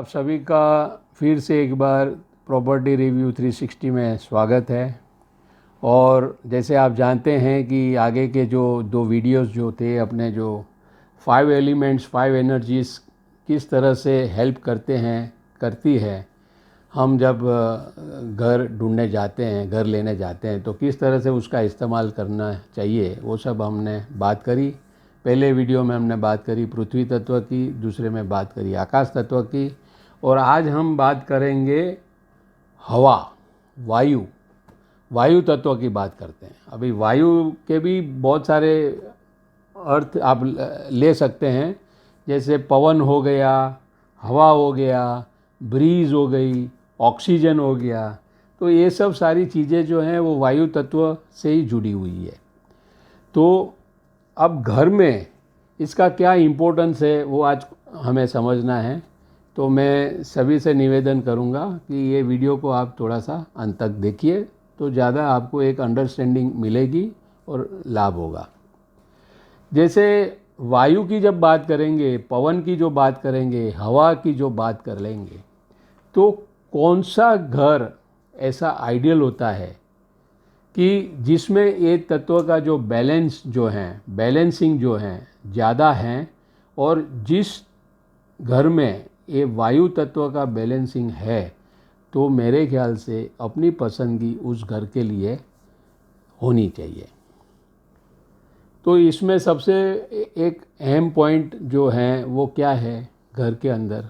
आप सभी का फिर से एक बार प्रॉपर्टी रिव्यू 360 में स्वागत है। और जैसे आप जानते हैं कि आगे के जो दो वीडियोस जो थे अपने, जो 5 एलिमेंट्स 5 एनर्जीज किस तरह से हेल्प करती है, हम जब घर ढूंढने जाते हैं, घर लेने जाते हैं, तो किस तरह से उसका इस्तेमाल करना चाहिए, वो सब हमने बात करी। पहले वीडियो में हमने बात करी पृथ्वी तत्व की, दूसरे में बात करी आकाश तत्व की, और आज हम बात करेंगे हवा, वायु तत्व की बात करते हैं। अभी वायु के भी बहुत सारे अर्थ आप ले सकते हैं, जैसे पवन हो गया, हवा हो गया, ब्रीज हो गई, ऑक्सीजन हो गया। तो ये सब सारी चीज़ें जो हैं वो वायु तत्व से ही जुड़ी हुई है। तो अब घर में इसका क्या इम्पोर्टेंस है वो आज हमें समझना है। तो मैं सभी से निवेदन करूंगा कि ये वीडियो को आप थोड़ा सा अंत तक देखिए, तो ज़्यादा आपको एक अंडरस्टैंडिंग मिलेगी और लाभ होगा। जैसे वायु की जब बात करेंगे, पवन की जो बात करेंगे, हवा की जो बात कर लेंगे, तो कौन सा घर ऐसा आइडियल होता है कि जिसमें ये तत्व का जो बैलेंसिंग जो है ज़्यादा है, और जिस घर में ये वायु तत्व का बैलेंसिंग है, तो मेरे ख्याल से अपनी पसंदगी उस घर के लिए होनी चाहिए। तो इसमें सबसे एक अहम पॉइंट जो है वो क्या है, घर के अंदर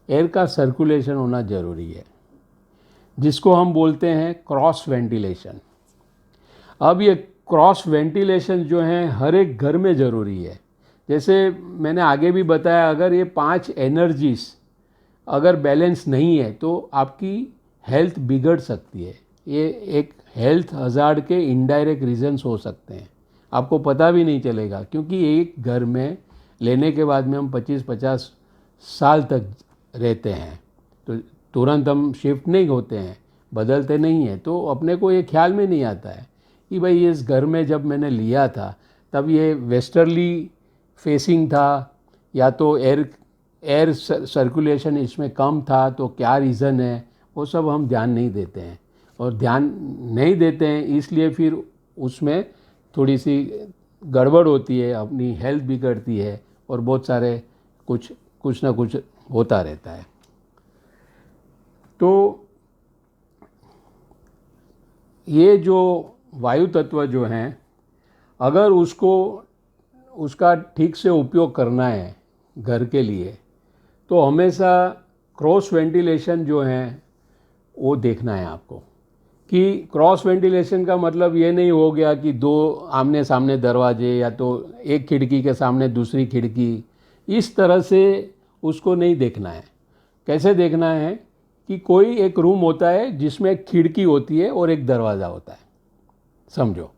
एयर का सर्कुलेशन होना ज़रूरी है, जिसको हम बोलते हैं क्रॉस वेंटिलेशन। अब ये क्रॉस वेंटिलेशन जो है हर एक घर में ज़रूरी है। जैसे मैंने आगे भी बताया, अगर ये 5 एनर्जीज अगर बैलेंस नहीं है तो आपकी हेल्थ बिगड़ सकती है। ये एक हेल्थ हज़ार्ड के इनडायरेक्ट रीजंस हो सकते हैं, आपको पता भी नहीं चलेगा, क्योंकि एक घर में लेने के बाद में हम 25-50 साल तक रहते हैं, तो तुरंत हम शिफ्ट नहीं होते हैं, बदलते नहीं हैं। तो अपने को ये ख्याल में नहीं आता है कि भाई इस घर में जब मैंने लिया था तब ये वेस्टर्ली फेसिंग था, या तो एयर सर्कुलेशन इसमें कम था, तो क्या रीज़न है, वो सब हम ध्यान नहीं देते हैं। और ध्यान नहीं देते हैं इसलिए फिर उसमें थोड़ी सी गड़बड़ होती है, अपनी हेल्थ बिगड़ती है, और बहुत सारे कुछ ना कुछ होता रहता है। तो ये जो वायु तत्व जो हैं, अगर उसका ठीक से उपयोग करना है घर के लिए, तो हमेशा क्रॉस वेंटिलेशन जो है वो देखना है आपको। कि क्रॉस वेंटिलेशन का मतलब ये नहीं हो गया कि 2 आमने सामने दरवाजे, या तो एक खिड़की के सामने दूसरी खिड़की, इस तरह से उसको नहीं देखना है। कैसे देखना है कि कोई एक रूम होता है जिसमें एक खिड़की होती है और एक दरवाज़ा होता है, समझो।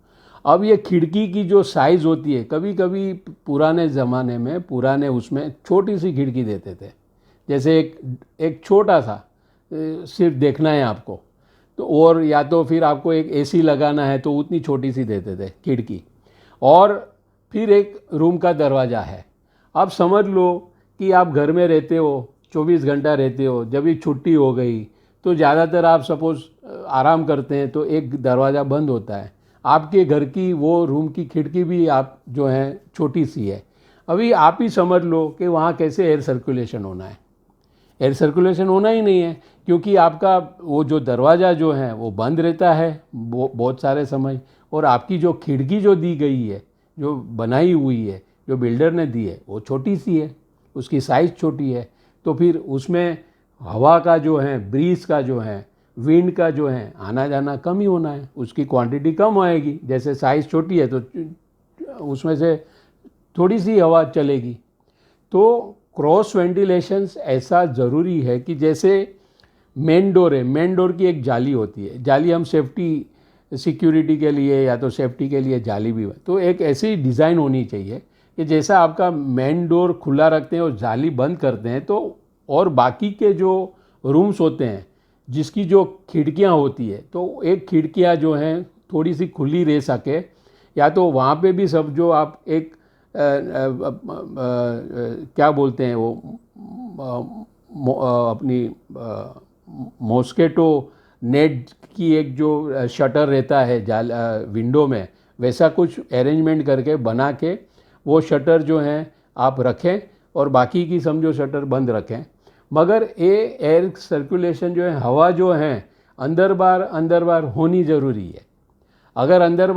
अब ये खिड़की की जो साइज़ होती है, कभी कभी पुराने ज़माने में उसमें छोटी सी खिड़की देते थे, जैसे एक छोटा सा सिर्फ देखना है आपको, तो और या तो फिर आपको एक एसी लगाना है तो उतनी छोटी सी देते थे खिड़की, और फिर एक रूम का दरवाज़ा है। अब समझ लो कि आप घर में रहते हो, 24 घंटा रहते हो, जब भी छुट्टी हो गई तो ज़्यादातर आप सपोज़ आराम करते हैं तो एक दरवाज़ा बंद होता है, आपके घर की वो रूम की खिड़की भी आप जो है छोटी सी है। अभी आप ही समझ लो कि वहाँ कैसे एयर सर्कुलेशन होना है। एयर सर्कुलेशन होना ही नहीं है, क्योंकि आपका वो जो दरवाज़ा जो है वो बंद रहता है बहुत सारे समय, और आपकी जो खिड़की जो दी गई है, जो बनाई हुई है, जो बिल्डर ने दी है, वो छोटी सी है, उसकी साइज़ छोटी है। तो फिर उसमें हवा का जो है, ब्रीज का जो है, विंड का जो है, आना जाना कम ही होना है, उसकी क्वांटिटी कम आएगी। जैसे साइज़ छोटी है तो उसमें से थोड़ी सी हवा चलेगी। तो क्रॉस वेंटिलेशन ऐसा ज़रूरी है कि जैसे मेन डोर है, मेन डोर की एक जाली होती है, जाली हम सेफ्टी सिक्योरिटी के लिए या तो सेफ्टी के लिए जाली भी, तो एक ऐसी डिज़ाइन होनी चाहिए कि जैसा आपका मेन डोर खुला रखते हैं और जाली बंद करते हैं, तो और बाकी के जो रूम्स होते हैं जिसकी जो खिड़कियां होती है, तो एक खिड़कियां जो हैं थोड़ी सी खुली रह सके, या तो वहाँ पे भी सब जो आप एक क्या बोलते हैं वो अपनी मॉस्किटो नेट की एक जो शटर रहता है जाल विंडो में, वैसा कुछ अरेंजमेंट करके बना के वो शटर जो हैं आप रखें और बाकी की समझो शटर बंद रखें। मगर ये एयर सर्कुलेशन जो है, हवा जो है अंदर बार होनी ज़रूरी है। अगर अंदर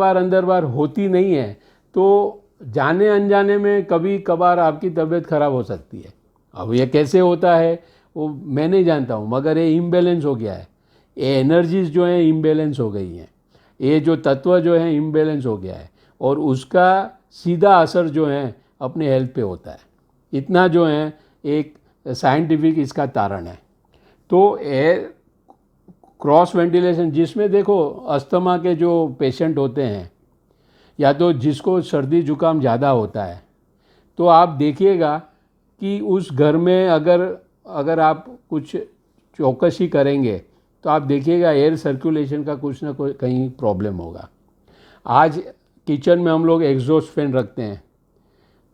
बार होती नहीं है तो जाने अनजाने में कभी कभार आपकी तबीयत ख़राब हो सकती है। अब ये कैसे होता है वो मैं नहीं जानता हूँ, मगर ये इम्बैलेंस हो गया है। ये एनर्जीज जो हैं इम्बैलेंस हो गई हैं, ये जो तत्व जो है इम्बैलेंस हो गया है और उसका सीधा असर जो है अपने हेल्थ पे होता है। इतना जो है एक साइंटिफिक इसका तारण है। तो एयर क्रॉस वेंटिलेशन, जिसमें देखो अस्थमा के जो पेशेंट होते हैं या तो जिसको सर्दी जुकाम ज़्यादा होता है, तो आप देखिएगा कि उस घर में अगर आप कुछ चौकसी करेंगे तो आप देखिएगा एयर सर्कुलेशन का कुछ ना कोई कहीं प्रॉब्लम होगा। आज किचन में हम लोग एग्जॉस्ट फैन रखते हैं,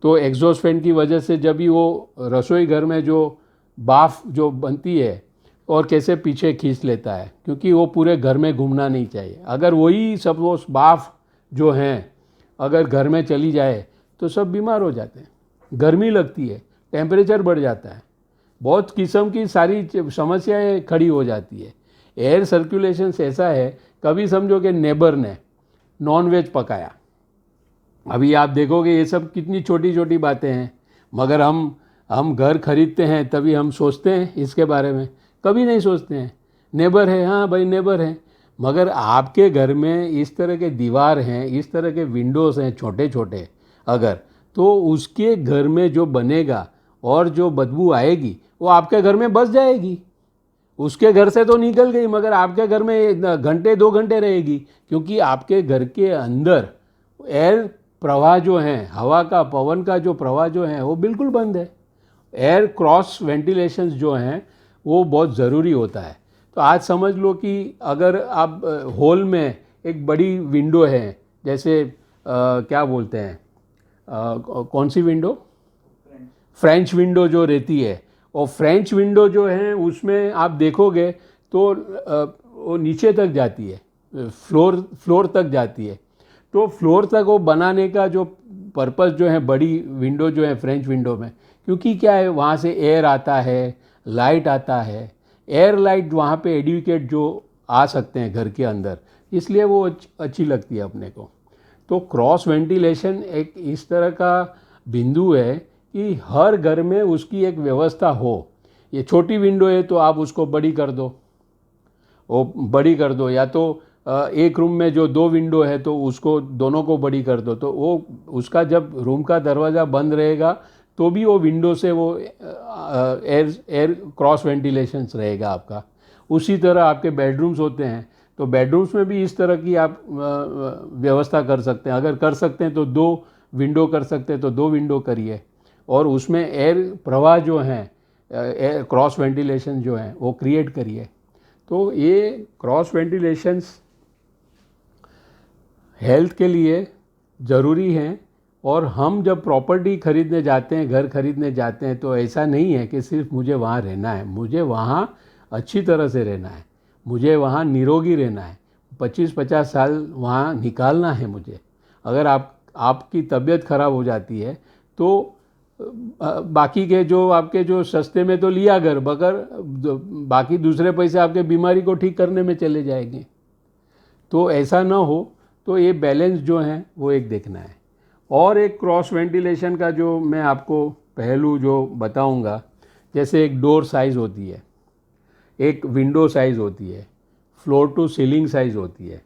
तो एग्जॉस्ट फैन की वजह से जब भी वो रसोई घर में जो भाप जो बनती है और कैसे पीछे खींच लेता है, क्योंकि वो पूरे घर में घूमना नहीं चाहिए। अगर वही सब वो भाप जो हैं अगर घर में चली जाए तो सब बीमार हो जाते हैं, गर्मी लगती है, टेम्परेचर बढ़ जाता है, बहुत किस्म की सारी समस्याएं खड़ी हो जाती है। एयर सर्कुलेशन ऐसा है, कभी समझो कि नेबर ने नॉन वेज पकाया, अभी आप देखोगे ये सब कितनी छोटी छोटी बातें हैं, मगर हम घर खरीदते हैं तभी हम सोचते हैं इसके बारे में, कभी नहीं सोचते हैं। नेबर है, हाँ भाई नेबर है, मगर आपके घर में इस तरह के दीवार हैं, इस तरह के विंडोज़ हैं छोटे छोटे, अगर तो उसके घर में जो बनेगा और जो बदबू आएगी वो आपके घर में बस जाएगी। उसके घर से तो निकल गई मगर आपके घर में घंटे 2 घंटे रहेगी, क्योंकि आपके घर के अंदर एयर प्रवाह जो है, हवा का पवन का जो प्रवाह जो है वो बिल्कुल बंद है। एयर क्रॉस वेंटिलेशन जो हैं वो बहुत ज़रूरी होता है। तो आज समझ लो कि अगर आप हॉल में एक बड़ी विंडो है, जैसे क्या बोलते हैं कौन सी विंडो, फ्रेंच विंडो जो रहती है, और फ्रेंच विंडो जो है उसमें आप देखोगे तो वो नीचे तक जाती है, फ्लोर तक जाती है। तो फ्लोर तक वो बनाने का जो पर्पस जो है बड़ी विंडो जो है फ्रेंच विंडो में, क्योंकि क्या है वहाँ से एयर आता है, लाइट आता है, एयर लाइट वहाँ पे एडुकेट जो आ सकते हैं घर के अंदर, इसलिए वो अच्छी लगती है अपने को। तो क्रॉस वेंटिलेशन एक इस तरह का बिंदु है कि हर घर में उसकी एक व्यवस्था हो। ये छोटी विंडो है तो आप उसको बड़ी कर दो, वो बड़ी कर दो, या तो एक रूम में जो 2 विंडो है तो उसको दोनों को बड़ी कर दो, तो वो उसका जब रूम का दरवाज़ा बंद रहेगा तो भी वो विंडो से वो एयर क्रॉस वेंटिलेशन रहेगा आपका। उसी तरह आपके बेडरूम्स होते हैं, तो बेडरूम्स में भी इस तरह की आप व्यवस्था कर सकते हैं। अगर कर सकते हैं तो 2 विंडो कर सकते हैं तो 2 विंडो करिए, और उसमें एयर प्रवाह जो हैं एयर क्रॉस वेंटिलेशन जो हैं वो क्रिएट करिए। तो ये क्रॉस वेंटिलेशंस हेल्थ के लिए ज़रूरी हैं। और हम जब प्रॉपर्टी खरीदने जाते हैं, घर खरीदने जाते हैं, तो ऐसा नहीं है कि सिर्फ मुझे वहाँ रहना है, मुझे वहाँ अच्छी तरह से रहना है, मुझे वहाँ निरोगी रहना है, 25-50 साल वहाँ निकालना है मुझे। अगर आपकी तबीयत ख़राब हो जाती है तो बाकी के जो आपके जो सस्ते में तो लिया घर, मगर बाकी दूसरे पैसे आपके बीमारी को ठीक करने में चले जाएंगे। तो ऐसा ना हो, तो ये बैलेंस जो है वो एक देखना है। और एक क्रॉस वेंटिलेशन का जो मैं आपको पहलू जो बताऊंगा, जैसे एक डोर साइज़ होती है, एक विंडो साइज़ होती है, फ्लोर टू सीलिंग साइज़ होती है।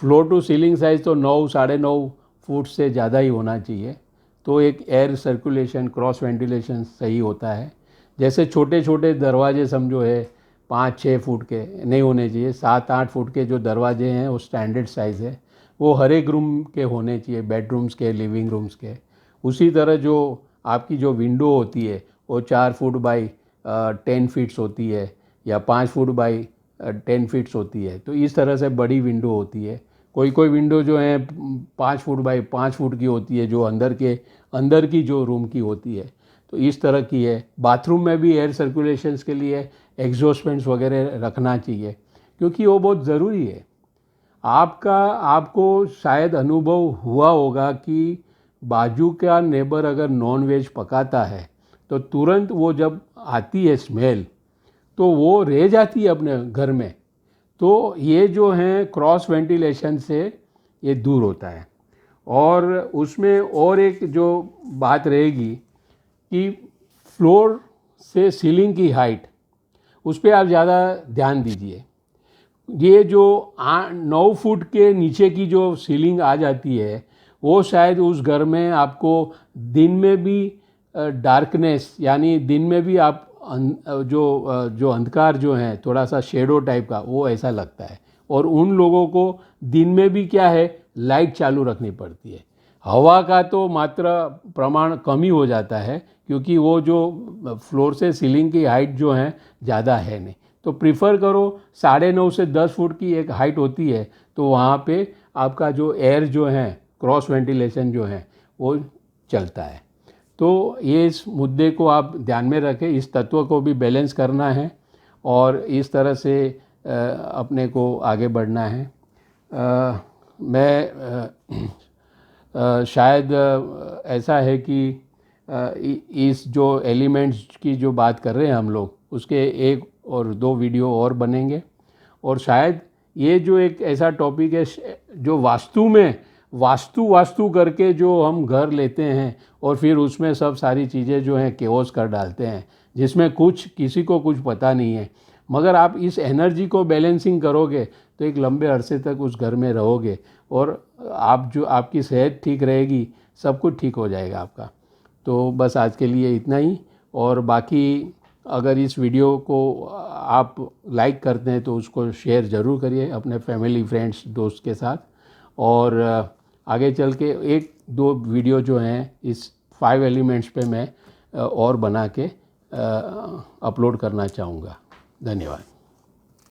फ्लोर टू सीलिंग साइज़ तो 9-9.5 फुट से ज़्यादा ही होना चाहिए, तो एक एयर सर्कुलेशन क्रॉस वेंटिलेशन सही होता है। जैसे छोटे छोटे दरवाजे समझो है 5-6 फुट के नहीं होने चाहिए, 7-8 फुट के जो दरवाजे हैं वो स्टैंडर्ड साइज़ है, वो हर एक रूम के होने चाहिए, बेडरूम्स के, लिविंग रूम्स के। उसी तरह जो आपकी जो विंडो होती है वो 4 फुट बाई 10 फीट्स होती है, या 5 फुट बाई 10 फीट्स होती है, तो इस तरह से बड़ी विंडो होती है। कोई विंडो जो है 5 फुट बाई 5 फुट की होती है, जो अंदर की जो रूम की होती है। तो इस तरह की है। बाथरूम में भी एयर सर्कुलेशंस के लिए एग्जॉस्ट फैंस वगैरह रखना चाहिए, क्योंकि वो बहुत ज़रूरी है। आपको शायद अनुभव हुआ होगा कि बाजू का नेबर अगर नॉन वेज पकाता है तो तुरंत वो जब आती है स्मेल, तो वो रह जाती है अपने घर में। तो ये जो है क्रॉस वेंटिलेशन से ये दूर होता है। और उसमें और एक जो बात रहेगी कि फ्लोर से सीलिंग की हाइट, उस पर आप ज़्यादा ध्यान दीजिए। ये जो 9 फुट के नीचे की जो सीलिंग आ जाती है, वो शायद उस घर में आपको दिन में भी डार्कनेस, यानी दिन में भी आप जो अंधकार जो है, थोड़ा सा शेडो टाइप का, वो ऐसा लगता है। और उन लोगों को दिन में भी क्या है, लाइट चालू रखनी पड़ती है। हवा का तो मात्रा प्रमाण कम ही हो जाता है, क्योंकि वो जो फ्लोर से सीलिंग की हाइट जो है ज़्यादा है नहीं। तो प्रिफ़र करो 9.5 से 10 फुट की एक हाइट होती है, तो वहाँ पे आपका जो एयर जो है, क्रॉस वेंटिलेशन जो है, वो चलता है। तो ये इस मुद्दे को आप ध्यान में रखें, इस तत्व को भी बैलेंस करना है और इस तरह से अपने को आगे बढ़ना है। शायद ऐसा है कि इस जो एलिमेंट्स की जो बात कर रहे हैं हम लोग, उसके 1 और 2 वीडियो और बनेंगे। और शायद ये जो एक ऐसा टॉपिक है जो वास्तु करके जो हम घर लेते हैं और फिर उसमें सब सारी चीज़ें जो हैं केओस कर डालते हैं, जिसमें किसी को कुछ पता नहीं है। मगर आप इस एनर्जी को बैलेंसिंग करोगे तो एक लंबे अरसे तक उस घर में रहोगे और आपकी सेहत ठीक रहेगी, सब कुछ ठीक हो जाएगा आपका। तो बस आज के लिए इतना ही। और बाकी अगर इस वीडियो को आप लाइक करते हैं तो उसको शेयर ज़रूर करिए अपने फैमिली, फ्रेंड्स, दोस्त के साथ। और आगे चल के 1-2 वीडियो जो हैं इस 5 एलिमेंट्स पे मैं और बना के अपलोड करना चाहूँगा। धन्यवाद।